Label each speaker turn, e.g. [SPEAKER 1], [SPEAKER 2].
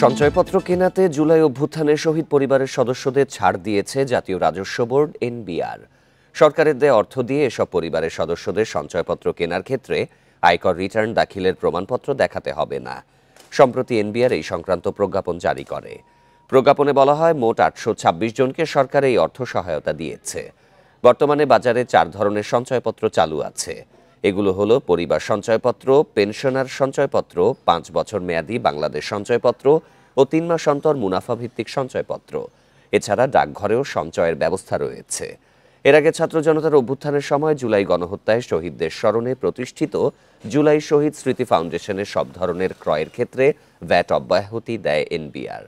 [SPEAKER 1] সঞ্চয়পত্র কেনাতে জুলাই অভ্যুত্থানে শহীদ পরিবারের সদস্যদের ছাড় দিয়েছে জাতীয় রাজস্ব বোর্ড এনবিআর। সরকারের দেয়া অর্থ দিয়ে এসব পরিবারের সদস্যদের সঞ্চয়পত্র কেনার ক্ষেত্রে আয়কর রিটার্ন দাখিলের প্রমাণপত্র দেখাতে হবে না। সম্প্রতি এনবিআর এই সংক্রান্ত প্রজ্ঞাপন জারি করে। প্রজ্ঞাপনে বলা হয়, মোট 826 জনকে সরকার এই অর্থ সহায়তা দিয়েছে। বর্তমানে বাজারে 4 ধরনের সঞ্চয়পত্র চালু আছে। এগুলো হলো পরিবার সঞ্চয়পত্র, পেনশনার সঞ্চয়পত্র, 5 বছর মেয়াদী বাংলাদেশ সঞ্চয়পত্র ও 3 মাস অন্তর মুনাফা ভিত্তিক সঞ্চয়পত্র। এছাড়া ডাকঘরেও সঞ্চয়ের ব্যবস্থা রয়েছে। এর আগে ছাত্র জনতার অভ্যুত্থানের সময় জুলাই গণহত্যায় শহীদদের স্মরণে প্রতিষ্ঠিত জুলাই শহীদ স্মৃতি ফাউন্ডেশনের সব ধরনের ক্রয়ের ক্ষেত্রে ভ্যাট অব্যাহতি দেয় এনবিআর।